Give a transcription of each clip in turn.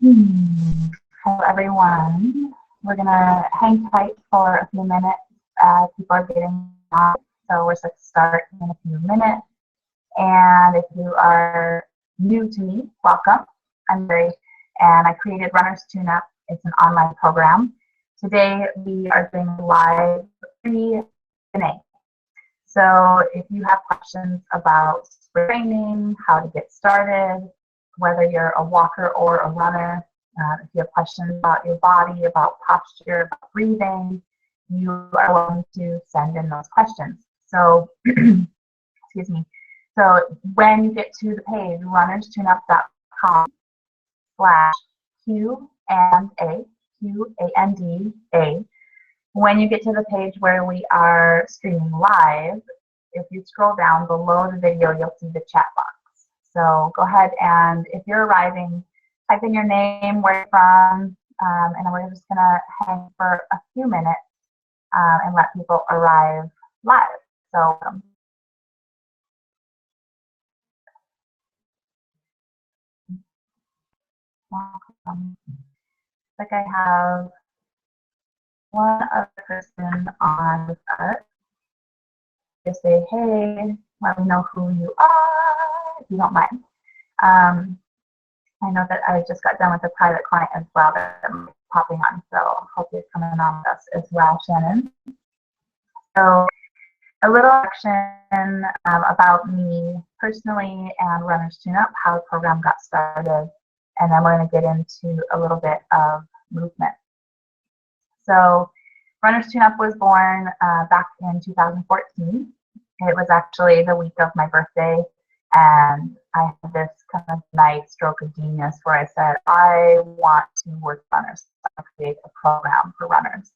Hello, everyone. We're going to hang tight for a few minutes as people are getting on. So we're set to start in a few minutes. And if you are new to me, welcome. I'm Mary, and I created Runners Tune Up. It's an online program. Today we are doing live Q&A. So if you have questions about training, how to get started, whether you're a walker or a runner, if you have questions about your body, about posture, about breathing, you are welcome to send in those questions. So, excuse me. So when you get to the page, runnerstuneUp.com/Q&A, when you get to the page where we are streaming live, if you scroll down below the video, you'll see the chat box. So go ahead and if you're arriving, type in your name, where you're from, and we're just going to hang for a few minutes and let people arrive live. So welcome. Like I have one other person on with us. Just say, hey, let me know who you are, if you don't mind. I know that I just got done with a private client as well that I'm popping on, so hope you're coming on with us as well, Shannon. So a little action about me personally and Runners Tune Up, how the program got started, and then we're going to get into a little bit of movement. So Runners Tune Up was born back in 2014. It was actually the week of my birthday, and I had this kind of night stroke of genius where I said, I want to work with runners. I create a program for runners.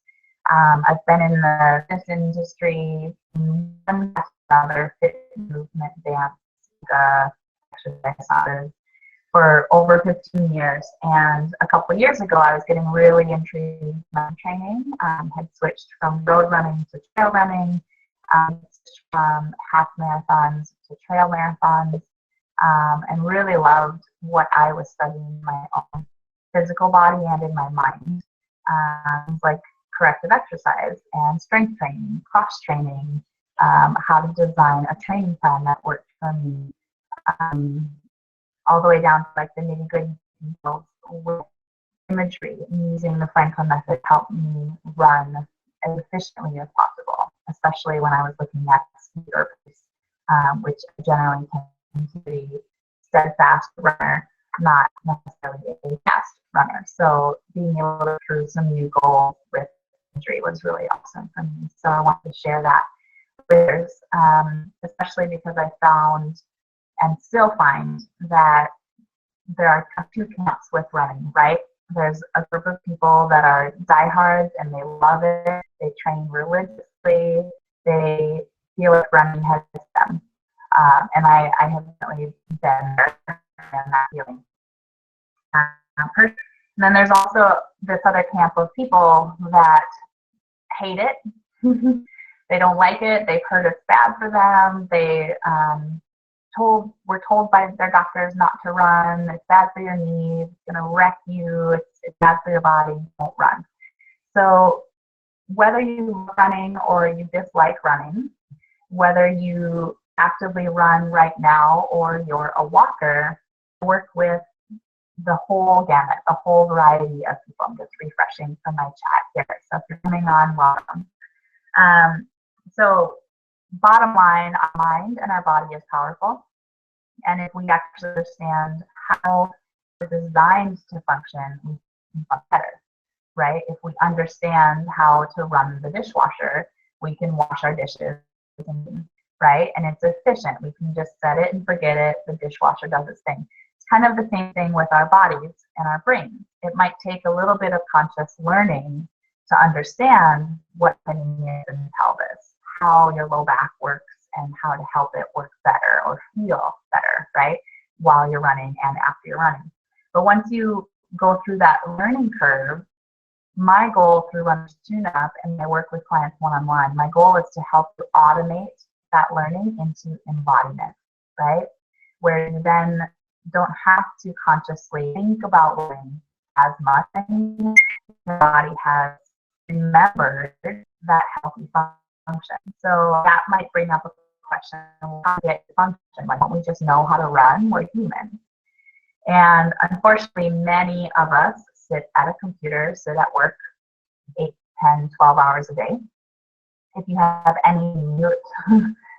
I've been in the fitness industry, another fitness movement, dance, exercise for over 15 years. And a couple of years ago, I was getting really intrigued in training. Had switched from road running to trail running, from half marathons to trail marathons, and really loved what I was studying in my own physical body and in my mind. Like corrective exercise and strength training, cross training, how to design a training plan that worked for me, all the way down to like the nitty-gritty details with imagery, and using the Franklin method helped me run as efficiently as possible, especially when I was looking at speed or pace, which I generally tend to be steadfast runner, not necessarily a fast runner. So being able to pursue some new goals with imagery was really awesome for me. So I wanted to share that with others, especially because I found and still find that there are two camps with running, right? There's a group of people that are diehards and they love it. They train religiously. They feel like running has them. And I have definitely been there in that feeling. And then there's also this other camp of people that hate it. They don't like it. They've heard it's bad for them. They were told by their doctors not to run. It's bad for your knees. It's going to wreck you. It's bad for your body. Don't run. So whether you love running or you dislike running, whether you actively run right now or you're a walker, work with the whole gamut, the whole variety of people. I'm just refreshing from my chat here. So if you're coming on, welcome. So bottom line, our mind and our body is powerful. And if we actually understand how we're designed to function, we can function better, right? If we understand how to run the dishwasher, we can wash our dishes, right? And it's efficient. We can just set it and forget it. The dishwasher does its thing. It's kind of the same thing with our bodies and our brains. It might take a little bit of conscious learning to understand what's happening in the pelvis, how your low back works, and how to help it work better or feel better, right, while you're running and after you're running. But once you go through that learning curve, my goal through Runners Tune Up, and I work with clients one-on-one, my goal is to help you automate that learning into embodiment, right, where you then don't have to consciously think about learning. as much anymore. Your body has remembered that healthy function. So that might bring up a question, how to get function? Why don't we just know how to run? We're human. And unfortunately, many of us sit at a computer, sit at work 8, 10, 12 hours a day. If you have any mute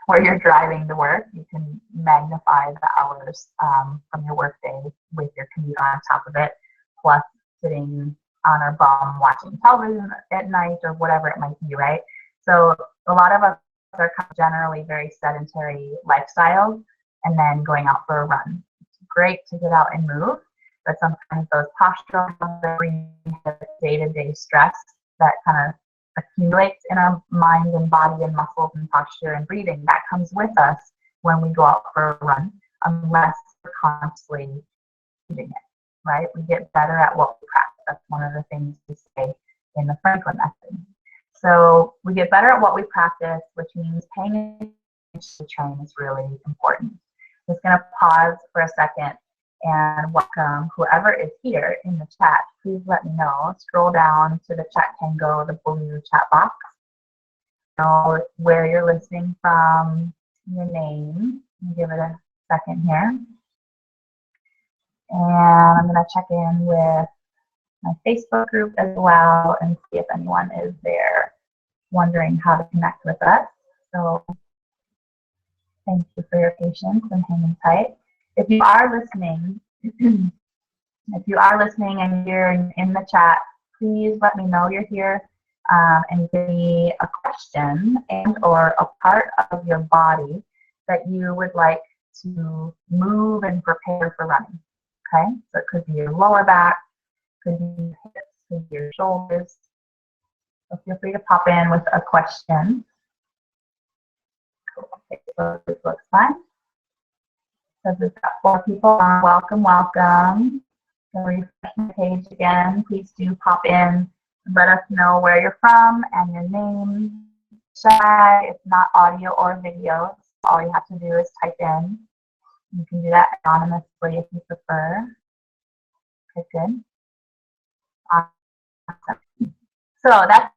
where you're driving to work, you can magnify the hours from your workday with your commute on top of it, plus sitting on our bum watching television at night or whatever it might be, right? So a lot of us are generally very sedentary lifestyles and then going out for a run. It's great to get out and move, but sometimes those postural day-to-day stress that kind of accumulates in our mind and body and muscles and posture and breathing, that comes with us when we go out for a run, unless we're constantly doing it, right? We get better at what we practice. That's one of the things we say in the Franklin method. So we get better at what we practice, which means paying attention to train is really important. I'm just going to pause for a second and welcome whoever is here in the chat. Please let me know. Scroll down to the chat tango, the blue chat box. Know where you're listening from, your name. Give it a second here. And I'm going to check in with my Facebook group as well and see if anyone is there wondering how to connect with us. So thank you for your patience and hanging tight. If you are listening, and you're in the chat, please let me know you're here and give me a question and or a part of your body that you would like to move and prepare for running. Okay, so it could be your lower back, could be your hips, could be your shoulders. So feel free to pop in with a question. Okay, so this looks fine. So we've got 4 people on. Welcome, welcome. So refresh the page again. Please do pop in. Let us know where you're from and your name. Chat, if not audio or video, all you have to do is type in. You can do that anonymously if you prefer. Okay, good. Awesome. So that's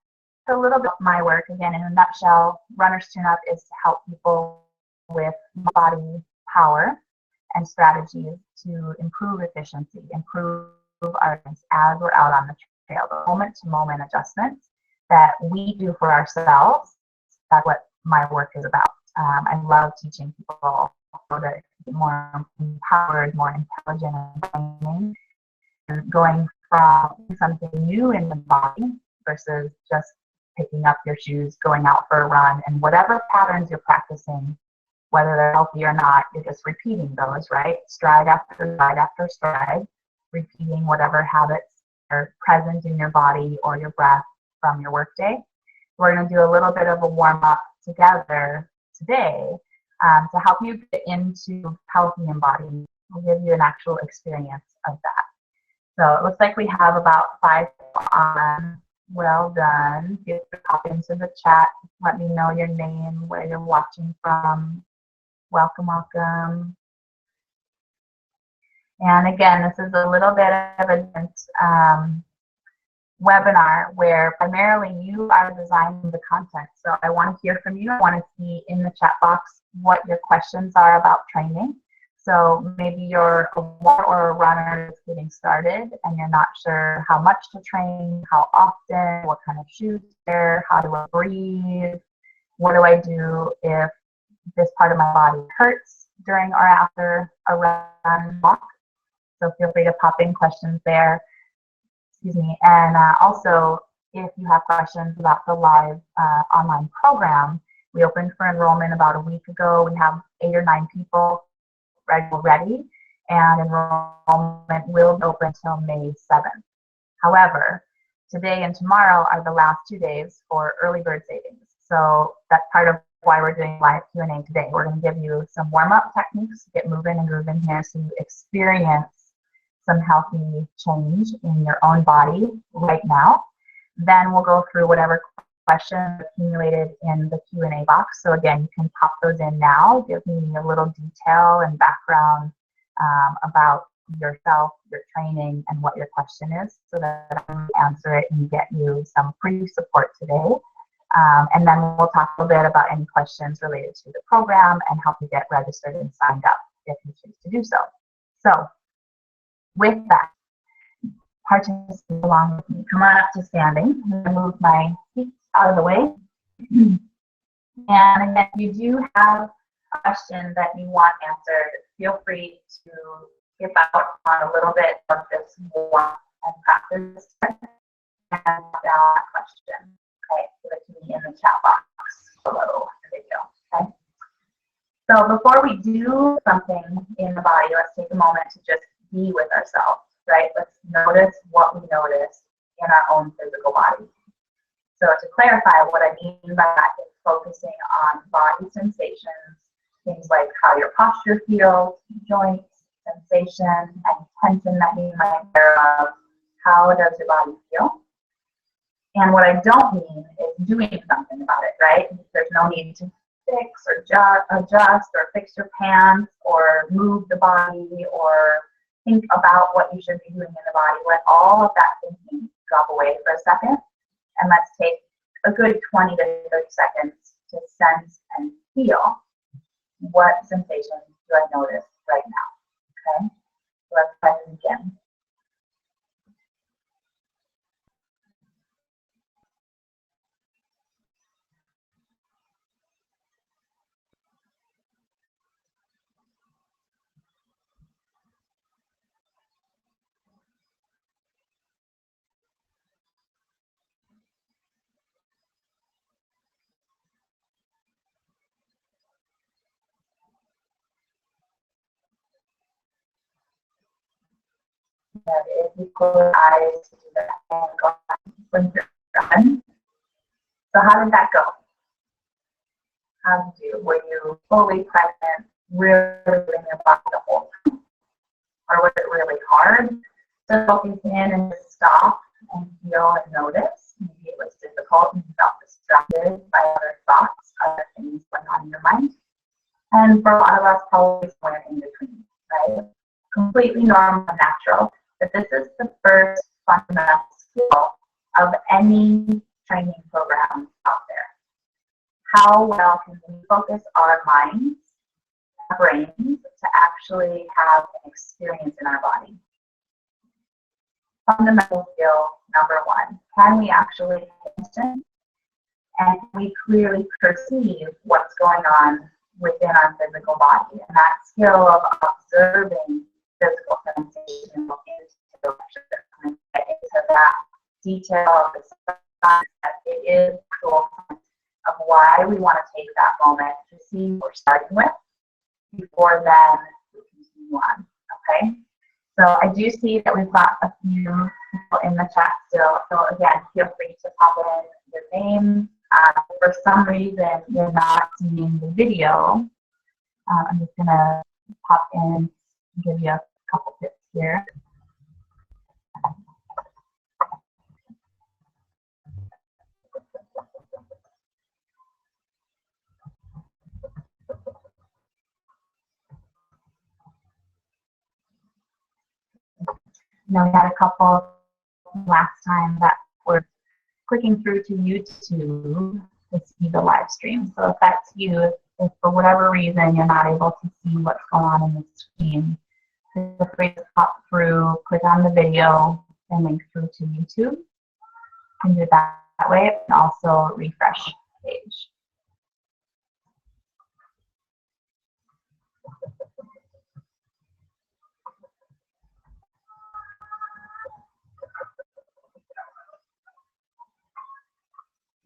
a little bit of my work. Again, in a nutshell, Runner's Tune-Up is to help people with body power and strategies to improve efficiency, improve our as we're out on the trail. The moment-to-moment adjustments that we do for ourselves, that's what my work is about. I love teaching people so that it's more empowered, more intelligent, and going from something new in the body versus just picking up your shoes, going out for a run, and whatever patterns you're practicing, whether they're healthy or not, you're just repeating those, right? Stride after stride after stride, repeating whatever habits are present in your body or your breath from your workday. We're going to do a little bit of a warm-up together today to help you get into healthy embodiment. We'll give you an actual experience of that. So it looks like we have about 5 people on. Well done. Feel free to pop into the chat. Let me know your name, where you're watching from. Welcome, welcome. And again, this is a little bit of a webinar where primarily you are designing the content. So I want to hear from you. I want to see in the chat box what your questions are about training. So maybe you're a walker or a runner that's getting started and you're not sure how much to train, how often, what kind of shoes to wear, how do I breathe, what do I do if this part of my body hurts during or after a run walk. So feel free to pop in questions there. Excuse me. And also, if you have questions about the live online program, we opened for enrollment about a week ago. We have 8 or 9 people ready, and enrollment will be open until May 7th. However, today and tomorrow are the last 2 days for early bird savings. So that's part of why we're doing live Q&A today. We're going to give you some warm-up techniques to get moving and grooving here so you experience some healthy change in your own body right now. Then we'll go through whatever questions accumulated in the Q&A box. So again, you can pop those in now. Give me a little detail and background about yourself, your training, and what your question is so that I can answer it and get you some free support today. And then we'll talk a little bit about any questions related to the program and help you get registered and signed up if you choose to do so. So with that, participate along with me. Come on up to standing. I'm going to move my feet out of the way. And if you do have a question that you want answered, feel free to skip out on a little bit of this warm and practice and down that question. Okay, give it to me in the chat box below the video. Okay. So before we do something in the body, let's take a moment to just be with ourselves, right? Let's notice what we notice in our own physical body. So to clarify, what I mean by that is focusing on body sensations, things like how your posture feels, joints, sensation, and tension that you might be aware of. How does your body feel? And what I don't mean is doing something about it, right? There's no need to fix or adjust or fix your pants or move the body or think about what you should be doing in the body. Let all of that thinking drop away for a second. And let's take a good 20 to 30 seconds to sense and feel what sensation do I notice right now. Okay? So let's try this again. That if you close your eyes to do that and go when you're done. So how did that go? How did you? Were you fully present, really in your body the whole time? Or was it really hard to focus in and just stop and feel and notice? Maybe it was difficult and you felt distracted by other thoughts, other things going on in your mind. And for a lot of us, probably somewhere in between, right? Completely normal and natural. But this is the first fundamental skill of any training program out there. How well can we focus our minds, our brains, to actually have an experience in our body? Fundamental skill number one. Can we actually pay attention? And can we clearly perceive what's going on within our physical body? And that skill of observing physical sensation into that detail of the science that it is actual of why we want to take that moment to see what we're starting with before then we continue on. Okay? So I do see that we've got a few people in the chat still. So again, feel free to pop in your name. If for some reason you're not seeing the video, I'm just going to pop in and give you a couple tips here. Now we had a couple last time that were clicking through to YouTube to see the live stream. So if that's you, if for whatever reason you're not able to see what's going on in the screen, feel free to pop through, click on the video, and link through to YouTube. You can do that way, and also refresh the page.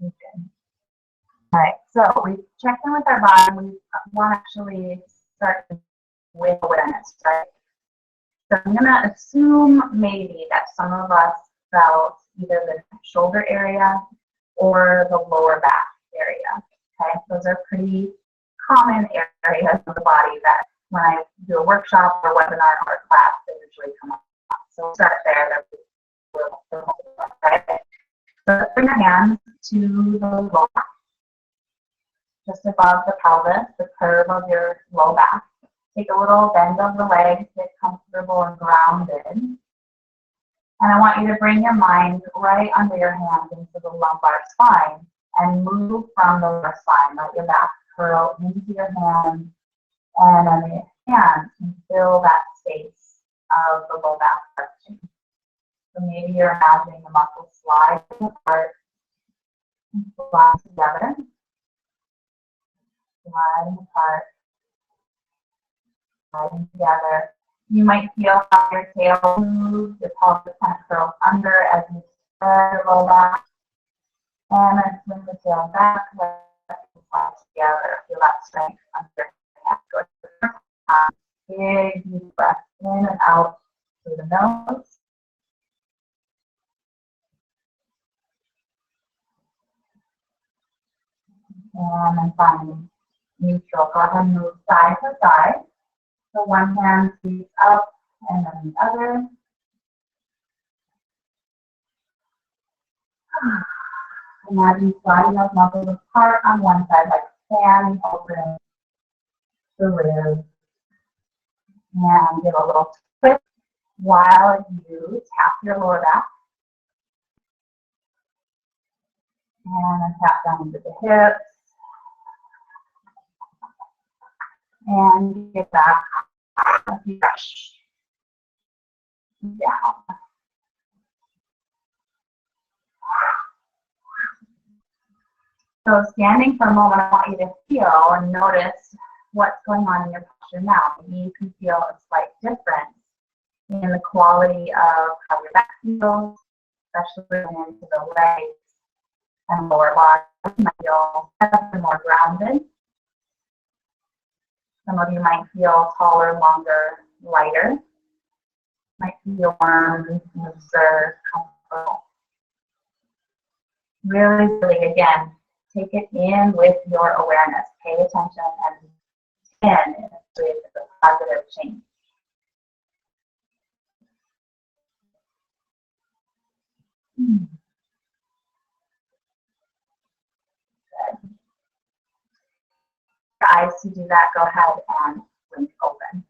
Okay. All right, so we've checked in with our body. We want to actually start with awareness, right? So I'm going to assume maybe that some of us felt either the shoulder area or the lower back area. Okay, those are pretty common areas of the body that when I do a workshop or webinar or class, they usually come up. So we'll start there. Okay. So bring your hands to the low back, just above the pelvis, the curve of your low back. Take a little bend of the legs, get comfortable and grounded. And I want you to bring your mind right under your hands into the lumbar spine and move from the lower spine. Let your back curl into your hands, and then your hands can fill that space of the low back stretching. So maybe you're imagining the muscles slide apart, slide together, sliding apart, sliding together. You might feel how your tail moves, your pelvis kind of curls under as you spread your low back. And then swing the tail back, let it slide together. Feel that strength under your neck. Big deep breath in and out through the nose. And then finding neutral. Go ahead and move side to side. So one hand sweeps up and then the other. Imagine sliding those muscles apart on one side, like fanning open the ribs. And give a little twist while you tap your lower back. And then tap down into the hips. And get back as you brush down. So standing for a moment, I want you to feel and notice what's going on in your posture now. Maybe you can feel a slight difference in the quality of how your back feels, especially into the legs and lower body. You might feel more grounded. Some of you might feel taller, longer, lighter. Might feel warm, reserved, comfortable. Really, really, again, take it in with your awareness. Pay attention and spin with a positive change. Good. Your eyes to do that, go ahead and blink open.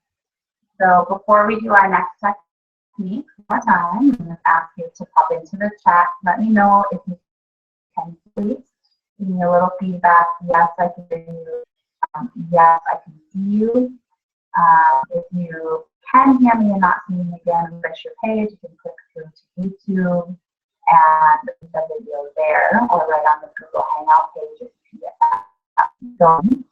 So before we do our next technique, one more time, I'm going to ask you to pop into the chat. Let me know if you can, please. Give me a little feedback. Yes, I can hear you. Yes, I can see you. If you can hear me and not see me again, refresh your page. You can click through to YouTube and the video there, or right on the Google Hangout page if you can get that going.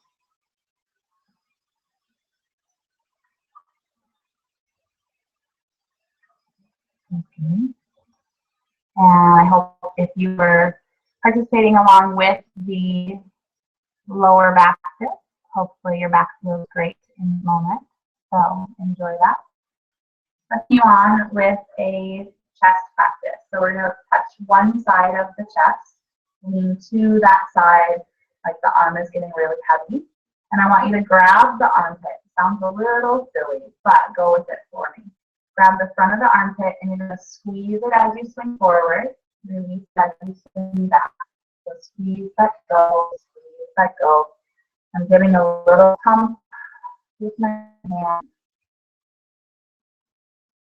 Okay. And I hope if you were participating along with the lower back sit, hopefully your back feels great in the moment. So enjoy that. Let's continue on with a chest practice. So we're going to touch one side of the chest, lean to that side, like the arm is getting really heavy. And I want you to grab the armpit. It sounds a little silly, but go with it for me. Grab the front of the armpit and you're going to squeeze it as you swing forward. Release as you swing back. So squeeze, let go, squeeze, let go. I'm giving a little pump with my hand.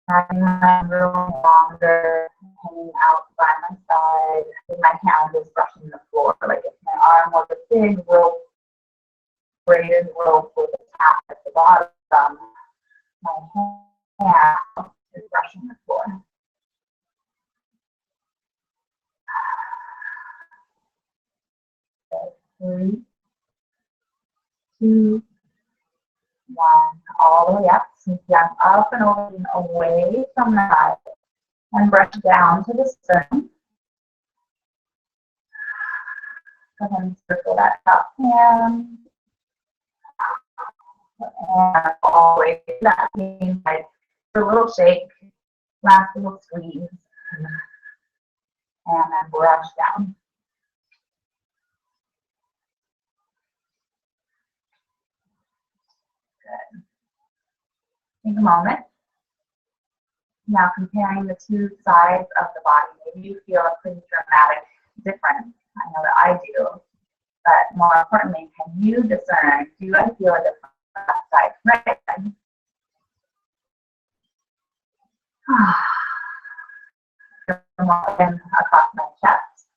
Having my hand a little longer, hanging out by my side. My hand is brushing the floor, like if my arm was a big rope, braided rope with a tap at the bottom. My hand is brushing the floor. Okay, 3, 2, 1. All the way up. Sneak down, up and over and away from the side. And brush down to the sternum. Go ahead and circle that top hand. And all the way to that same side. A little shake. Last little squeeze. And then brush down. Good. Take a moment. Now comparing the two sides of the body, maybe you feel a pretty dramatic difference. I know that I do. But more importantly, can you discern, do I feel a difference that side, right side. Again, across my chest.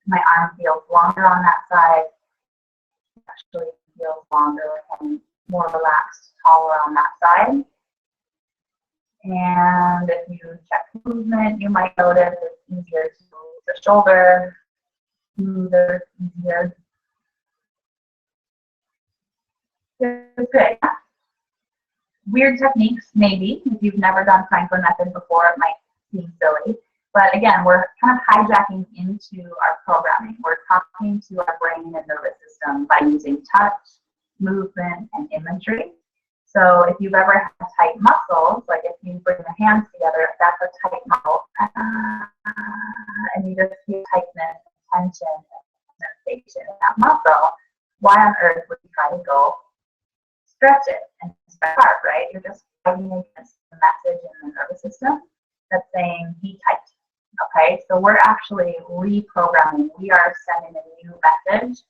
My arm feels longer on that side. Actually feels longer and more relaxed, taller on that side. And if you check movement, you might notice it's easier to move the shoulder, smoother, easier. Good. Weird techniques, maybe. If you've never done Franklin method before, it might seem silly. But again, we're kind of hijacking into our programming. We're talking to our brain and nervous system by using touch, movement, and imagery. So if you've ever had tight muscles, like if you bring the hands together, that's a tight muscle. And you just feel tightness, tension, sensation in that muscle. Why on earth would you try to go stretch it and stretch hard, right? You're just fighting against the message in the nervous system that's saying be tight. Okay, so we're actually reprogramming. We are sending a new message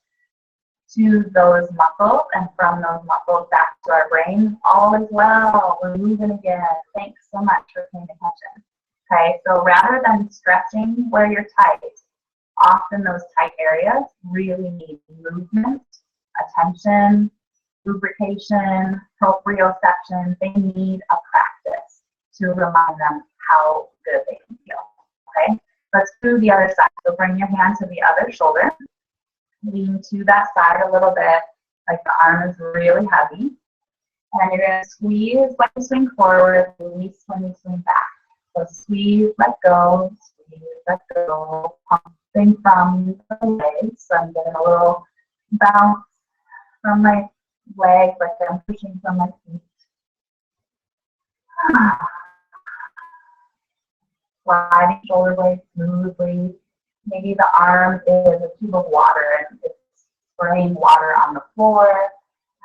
to those muscles and from those muscles back to our brain. All is well. We're moving again. Thanks so much for paying attention. Okay, so rather than stretching where you're tight, often those tight areas really need movement, attention, lubrication, proprioception. They need a practice to remind them how good they can feel. Okay, let's do the other side. So bring your hand to the other shoulder. Lean to that side a little bit, like the arm is really heavy. And you're going to squeeze when you swing forward, release when you swing back. So squeeze, let go, squeeze, let go. Pumping from the legs. So I'm getting a little bounce from my legs, like I'm pushing from my feet. Sliding shoulder blades smoothly. Maybe the arm is a tube of water and it's spraying water on the floor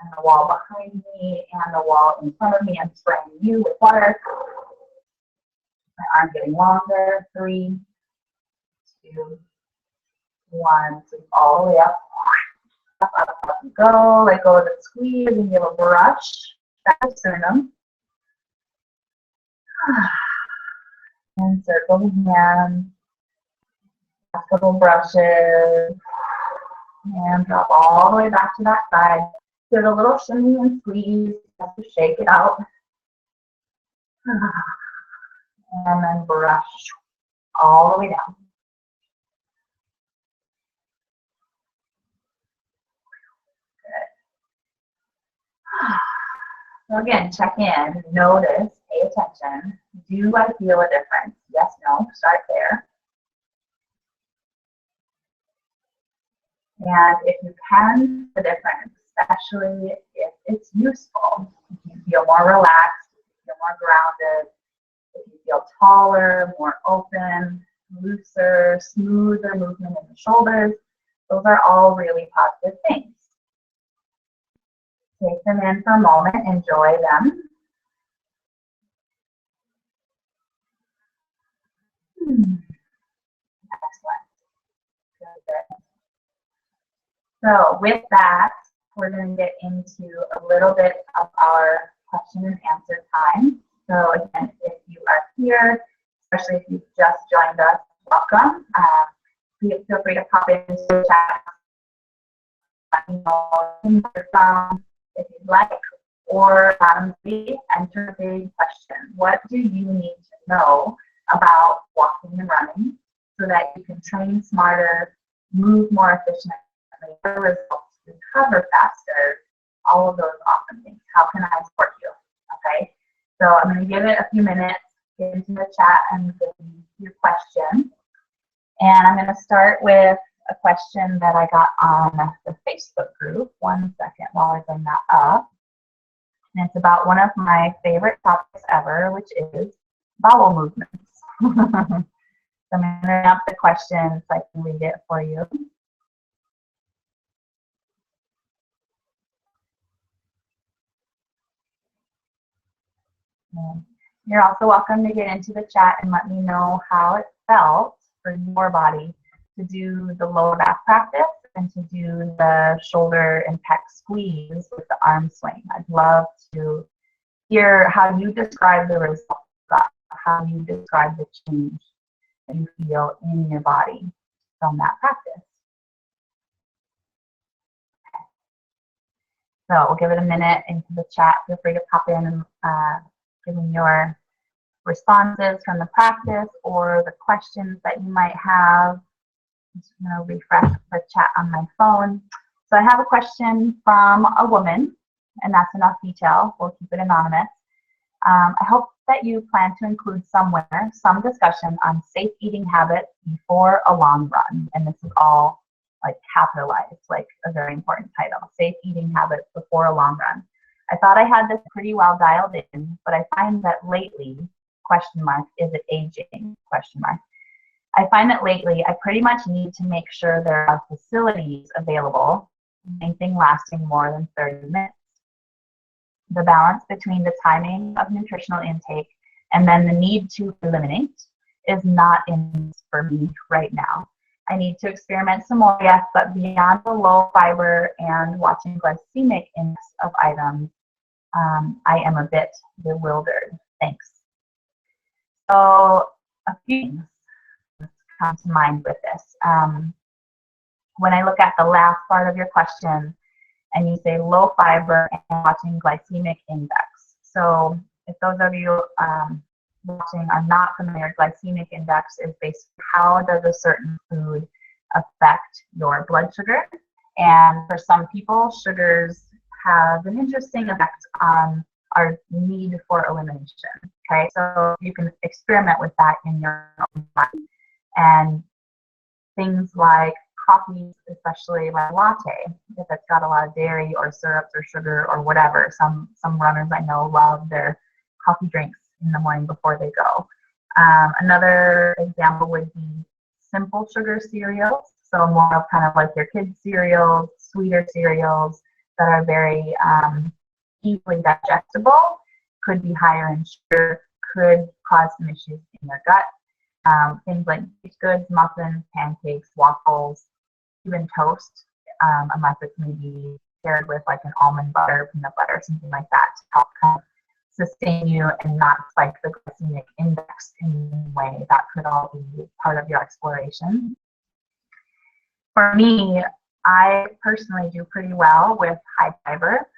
and the wall behind me and the wall in front of me and spraying you with water. My arm getting longer. 3, 2, 1. Sweep all the way up. Up you go. Let go of the squeeze and give a brush. That's sternum. And circle the hand. Couple brushes. And drop all the way back to that side. Give a little shimmy and squeeze just to shake it out. And then brush all the way down. Good. So again, check in, notice, pay attention. Do I feel a difference? Yes, no, start there. And if you can, the difference, especially if it's useful, if you feel more relaxed, if you feel more grounded, if you feel taller, more open, looser, smoother movement in the shoulders, those are all really positive things. Take them in for a moment, enjoy them. Excellent. Good. So with that, we're going to get into a little bit of our question and answer time. So again, if you are here, especially if you've just joined us, welcome. Feel free to pop into the chat. Let me know if you'd like, or enter a big question. What do you need to know about walking and running so that you can train smarter, move more efficiently, better results, recover faster, all of those awesome things? How can I support you? Okay, so I'm going to give it a few minutes, get into the chat and give me your question. And I'm going to start with a question that I got on the Facebook group. 1 second while I bring that up. And it's about one of my favorite topics ever, which is bowel movements. So I'm going to bring up the question so I can read it for you. And you're also welcome to get into the chat and let me know how it felt for your body to do the lower back practice and to do the shoulder and pec squeeze with the arm swing. I'd love to hear how you describe the result, how you describe the change that you feel in your body from that practice. So we'll give it a minute into the chat. Feel free to pop in and give me your responses from the practice or the questions that you might have. I'm just going to refresh the chat on my phone. So I have a question from a woman, and that's enough detail. We'll keep it anonymous. I hope that you plan to include somewhere some discussion on safe eating habits before a long run. And this is all like capitalized, like a very important title, safe eating habits before a long run. I thought I had this pretty well dialed in, but I find that lately, question mark, is it aging, question mark. I find that lately I pretty much need to make sure there are facilities available, anything lasting more than 30 minutes. The balance between the timing of nutritional intake and then the need to eliminate is not in for me right now. I need to experiment some more, yes, but beyond the low fiber and watching glycemic index of items, I am a bit bewildered. Thanks. So a few things come to mind with this. When I look at the last part of your question, and you say low fiber and watching glycemic index. So if those of you watching are not familiar, glycemic index is basically how does a certain food affect your blood sugar. And for some people, sugars have an interesting effect on our need for elimination. Okay, so you can experiment with that in your own mind. And things like coffee, especially like latte, if it's got a lot of dairy or syrups or sugar or whatever. Some runners I know love their coffee drinks in the morning before they go. Another example would be simple sugar cereals, so more of kind of like your kids' cereals, sweeter cereals that are very easily digestible, could be higher in sugar, could cause some issues in your gut. Things like baked goods, muffins, pancakes, waffles, even toast, unless it's maybe paired with like an almond butter, peanut butter, something like that to help kind of sustain you and not spike the glycemic index in any way. That could all be part of your exploration. For me, I personally do pretty well with high fiber,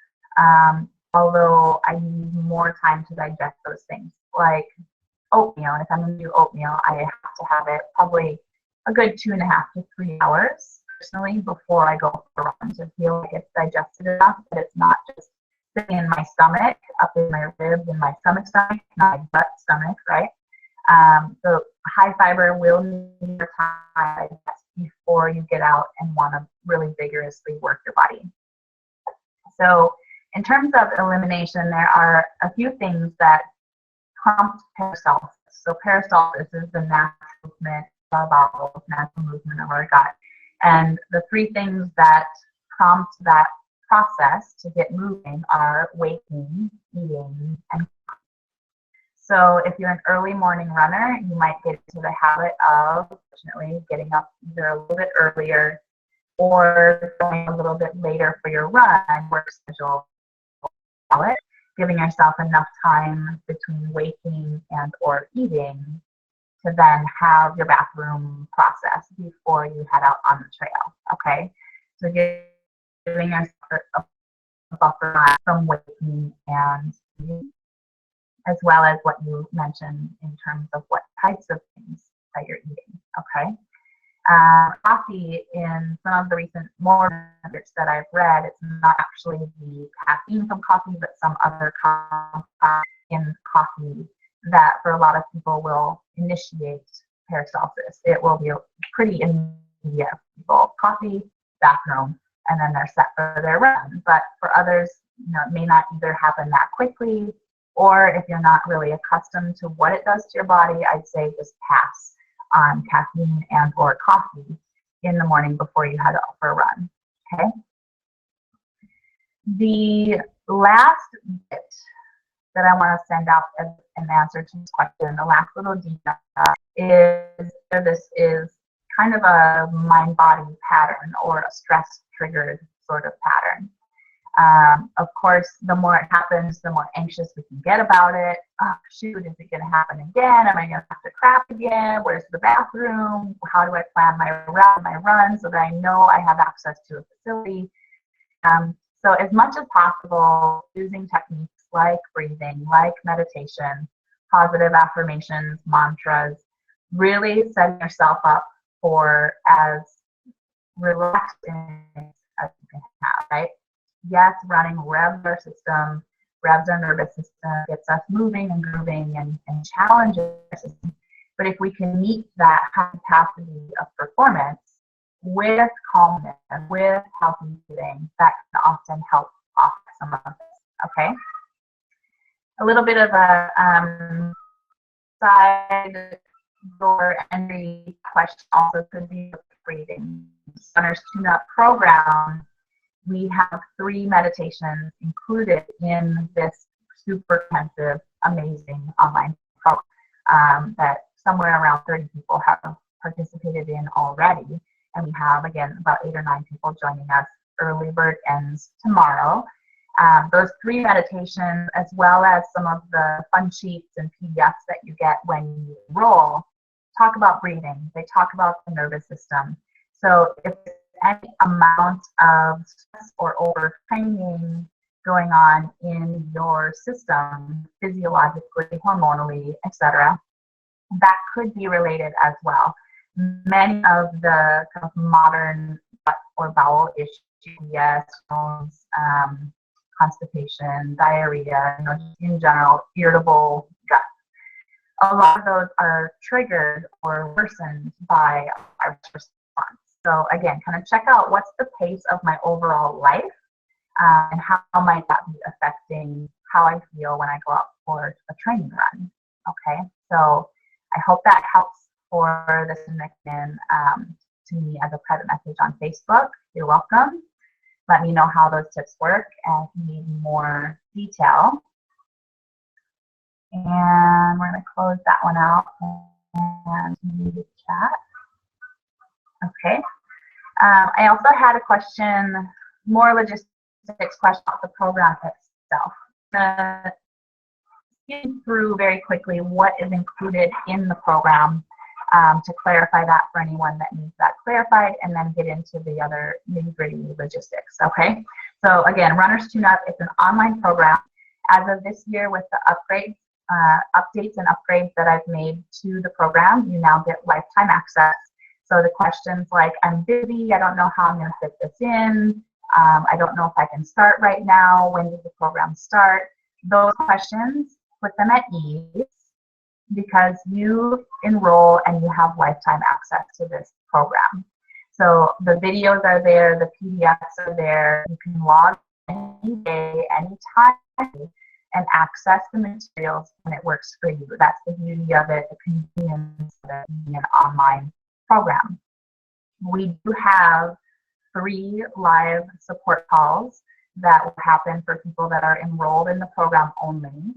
although I need more time to digest those things. Like oatmeal, and if I'm going to do oatmeal, I have to have it probably a good 2.5 to 3 hours personally before I go for runs to feel like it's digested enough, that it's not just sitting in my stomach, up in my ribs, in my stomach, not my gut stomach, right? So high fiber will need more time before you get out and want to really vigorously work your body. So in terms of elimination, there are a few things that prompt peristalsis. So peristalsis is the natural movement of our bowels, natural movement of our gut. And the three things that prompt that process to get moving are waking, eating, and so if you're an early morning runner, you might get into the habit of, fortunately, getting up either a little bit earlier or going a little bit later for your run work schedule, giving yourself enough time between waking and or eating to then have your bathroom process before you head out on the trail, okay? So giving yourself a buffer time from waking and eating, as well as what you mentioned in terms of what types of things that you're eating, okay? Coffee, in some of the recent more research that I've read, it's not actually the caffeine from coffee, but some other compound in coffee that for a lot of people will initiate peristalsis. It will be pretty immediate for people. Coffee, bathroom, and then they're set for their run. But for others, you know, it may not either happen that quickly, or if you're not really accustomed to what it does to your body, I'd say just pass on caffeine and or coffee in the morning before you head out for a run, okay? The last bit that I want to send out as an answer to this question, the last little detail is, this is kind of a mind-body pattern or a stress-triggered sort of pattern. Of course, the more it happens, the more anxious we can get about it. Oh, shoot, is it going to happen again? Am I going to have to crap again? Where's the bathroom? How do I plan my route, my run, so that I know I have access to a facility? So as much as possible, using techniques like breathing, like meditation, positive affirmations, mantras, really setting yourself up for as relaxed as you can have, right? Yes, running revs our system, revs our nervous system, gets us moving and grooving and challenges our system. But if we can meet that high capacity of performance with calmness and with healthy eating, that can often help offset some of this, okay? A little bit of a side door entry question also could be breathing. Runners Tune Up program, we have 3 meditations included in this super intensive, amazing online program that somewhere around 30 people have participated in already. And we have, again, about 8 or 9 people joining us. Early bird ends tomorrow. Those 3 meditations, as well as some of the fun sheets and PDFs that you get when you enroll, talk about breathing. They talk about the nervous system. So if there's any amount of stress or overtraining going on in your system, physiologically, hormonally, etc., that could be related as well. Many of the kind of modern gut or bowel issues, yes, constipation, diarrhea, in general, irritable gut. A lot of those are triggered or worsened by our response. So again, kind of check out what's the pace of my overall life and how might that be affecting how I feel when I go out for a training run. Okay, so I hope that helps for this connection to me as a private message on Facebook. You're welcome. Let me know how those tips work and if you need more detail. And we're going to close that one out and move the chat. Okay. I also had a question, more logistics question about the program itself. Skim through very quickly what is included in the program to clarify that for anyone that needs that clarified, and then get into the other nitty-gritty logistics. Okay. So again, Runners Tune Up, it's an online program. As of this year, with the upgrades, updates and upgrades that I've made to the program, you now get lifetime access. So the questions like, I'm busy, I don't know how I'm going to fit this in, I don't know if I can start right now, when does the program start? Those questions, put them at ease, because you enroll and you have lifetime access to this program. So the videos are there, the PDFs are there, you can log any day, any time, and access the materials when it works for you. That's the beauty of it, the convenience of it being an online program. We do have 3 live support calls that will happen for people that are enrolled in the program only.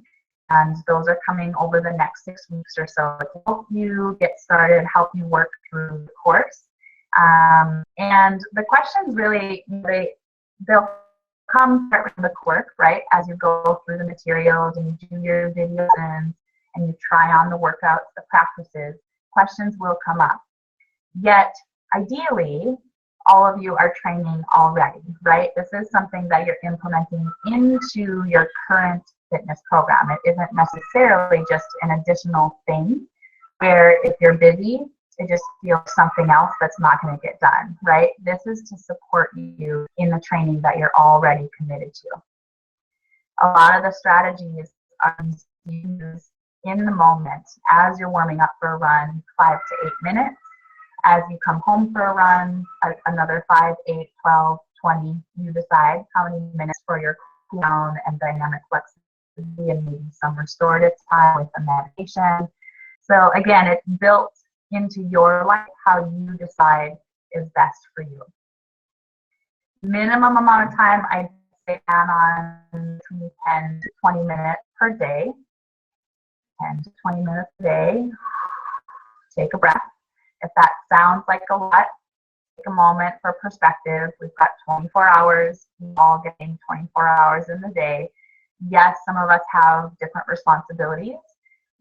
And those are coming over the next 6 weeks or so to help you get started, help you work through the course. And the questions really, they'll come from the course, right? As you go through the materials and you do your videos and you try on the workouts, the practices, questions will come up. Yet, ideally, all of you are training already, right? This is something that you're implementing into your current fitness program. It isn't necessarily just an additional thing where if you're busy, it just feels something else that's not going to get done, right? This is to support you in the training that you're already committed to. A lot of the strategies are used in the moment as you're warming up for a run, 5 to 8 minutes. As you come home for a run, another 5, 8, 12, 20, you decide how many minutes for your cool down and dynamic flexibility, and maybe some restorative time with a meditation. So again, it's built into your life how you decide is best for you. Minimum amount of time, I'd say plan on between 10 to 20 minutes per day. 10 to 20 minutes a day. Take a breath. If that sounds like a lot, take a moment for perspective. We've got 24 hours, we all getting 24 hours in the day. Yes, some of us have different responsibilities,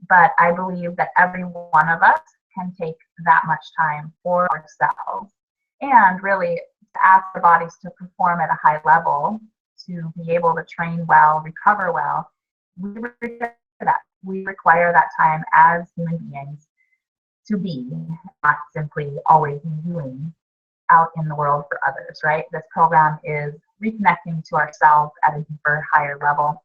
but I believe that every one of us can take that much time for ourselves and really to ask our bodies to perform at a high level, to be able to train well, recover well. We require that. We require that time as human beings to be, not simply always doing out in the world for others, right? This program is reconnecting to ourselves at a deeper, higher level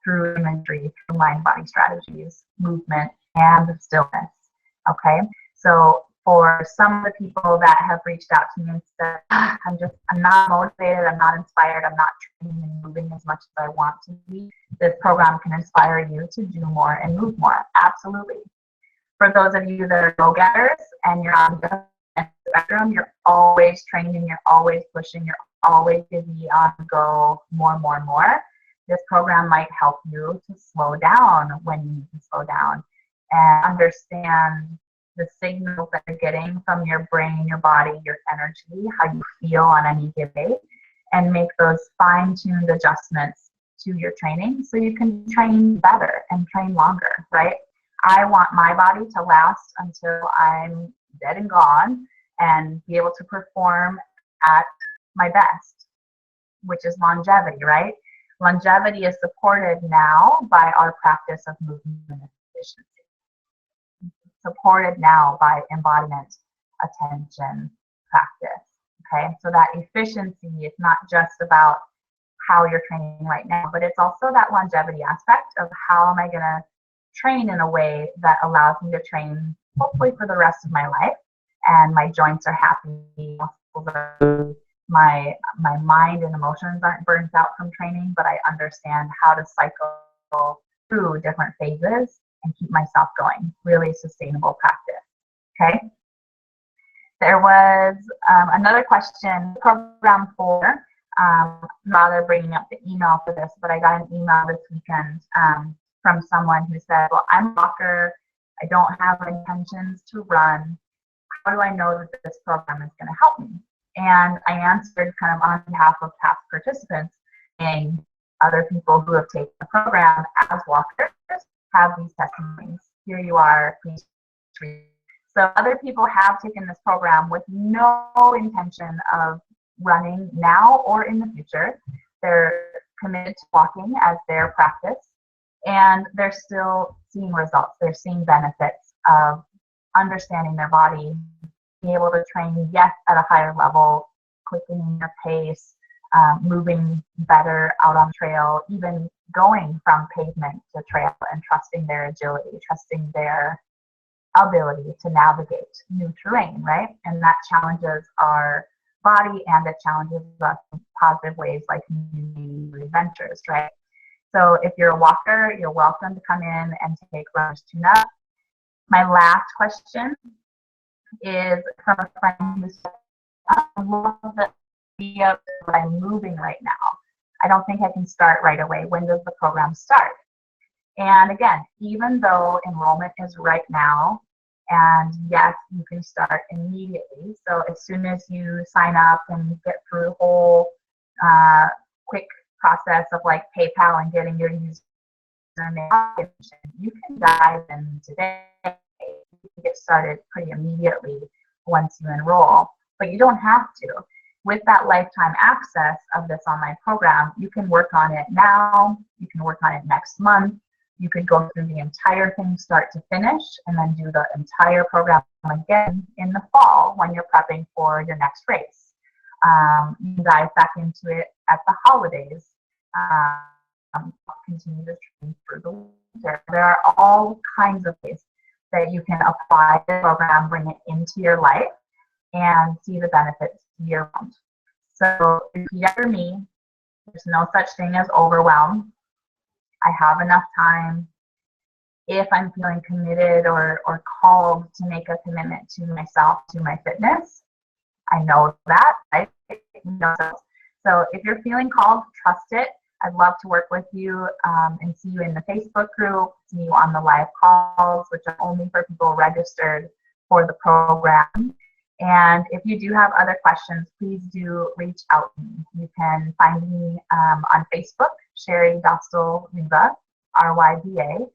through imagery, through mind-body strategies, movement, and stillness, okay? So for some of the people that have reached out to me and said, I'm not motivated, I'm not inspired, I'm not training and moving as much as I want to be, this program can inspire you to do more and move more. Absolutely. For those of you that are go-getters and you're on the spectrum, you're always training, you're always pushing, you're always busy on go more. This program might help you to slow down when you need to slow down and understand the signals that you're getting from your brain, your body, your energy, how you feel on any given day, and make those fine-tuned adjustments to your training so you can train better and train longer, right? I want my body to last until I'm dead and gone and be able to perform at my best, which is longevity, right? Longevity is supported now by our practice of movement and efficiency. Supported now by embodiment, attention, practice, okay? So that efficiency is not just about how you're training right now, but it's also that longevity aspect of how am I gonna train in a way that allows me to train hopefully for the rest of my life, and my joints are happy, my mind and emotions aren't burnt out from training, but I understand how to cycle through different phases and keep myself going. Really sustainable practice, okay? There was another question, program 4, rather bringing up the email for this, but I got an email this weekend from someone who said, well, I'm a walker, I don't have intentions to run. How do I know that this program is going to help me? And I answered kind of on behalf of past participants and other people who have taken the program as walkers have these testimonies. Here you are, please read. So other people have taken this program with no intention of running now or in the future. They're committed to walking as their practice, and they're still seeing results. They're seeing benefits of understanding their body, being able to train, yes, at a higher level, quickening your pace, moving better out on trail, even going from pavement to trail and trusting their agility, trusting their ability to navigate new terrain, right? And that challenges our body and it challenges us in positive ways like new adventures, right? So if you're a walker, you're welcome to come in and take Runner's Tune-Up. My last question is from a friend who said, I love the idea that I'm moving right now. I don't think I can start right away. When does the program start? And again, even though enrollment is right now, and yes, you can start immediately. So as soon as you sign up and get through the whole quick process of like PayPal and getting your username, you can dive in today. You can get started pretty immediately once you enroll, but you don't have to. With that lifetime access of this online program, you can work on it now, you can work on it next month, you could go through the entire thing start to finish and then do the entire program again in the fall when you're prepping for your next race. You can dive back into it at the holidays. Continue to train through the winter. There are all kinds of ways that you can apply the program, bring it into your life, and see the benefits year round. So repeat after me. There's no such thing as overwhelm. I have enough time. If I'm feeling committed or called to make a commitment to myself, to my fitness, I know that, right? So if you're feeling called, trust it. I'd love to work with you and see you in the Facebook group, see you on the live calls, which are only for people registered for the program. And if you do have other questions, please do reach out to me. You can find me on Facebook, Sherry Dostal Ryba, R-Y-B-A.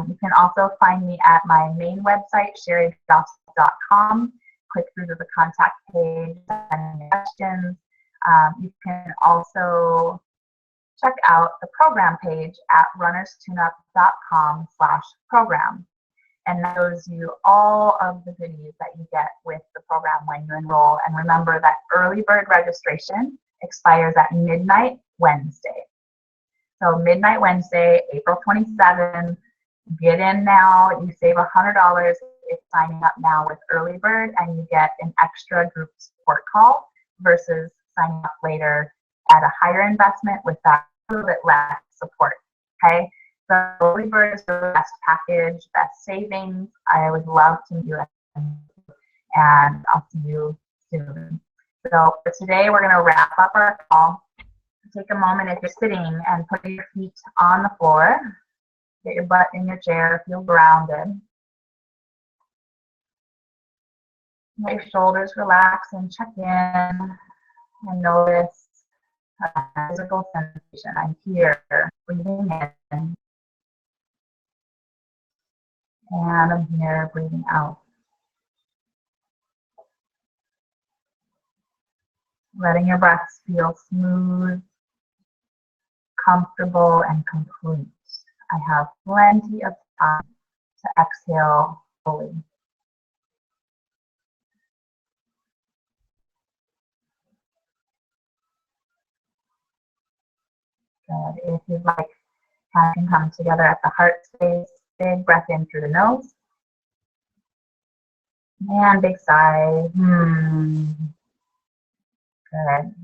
You can also find me at my main website, sherrydostal.com. Click through to the contact page, send me questions. You can also check out the program page at runnerstuneup.com/program. And that shows you all of the goodies that you get with the program when you enroll. And remember that early bird registration expires at midnight Wednesday. So midnight Wednesday, April 27th. Get in now. You save $100 if signing up now with early bird, and you get an extra group support call versus signing up later at a higher investment with that little bit less support. Okay. So early bird is the best package, best savings. I would love to meet you, and I'll see you soon. So for today, we're going to wrap up our call. Take a moment if you're sitting and put your feet on the floor. Get your butt in your chair, feel grounded. Let your shoulders relax and check in and notice physical sensation. I'm here, breathing in. And I'm here, breathing out. Letting your breaths feel smooth, comfortable, and complete. I have plenty of time to exhale fully. Good. If you'd like, hands can come together at the heart space. Big breath in through the nose. And big sigh. Good.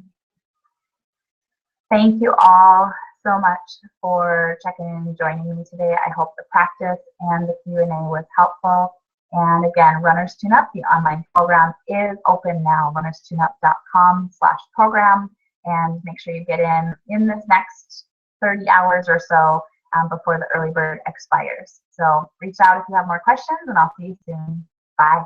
Thank you all so much for checking in and joining me today. I hope the practice and the Q&A was helpful. And again, Runners Tune Up, the online program, is open now, runnerstuneup.com/program. And make sure you get in this next 30 hours or so before the early bird expires. So reach out if you have more questions, and I'll see you soon. Bye.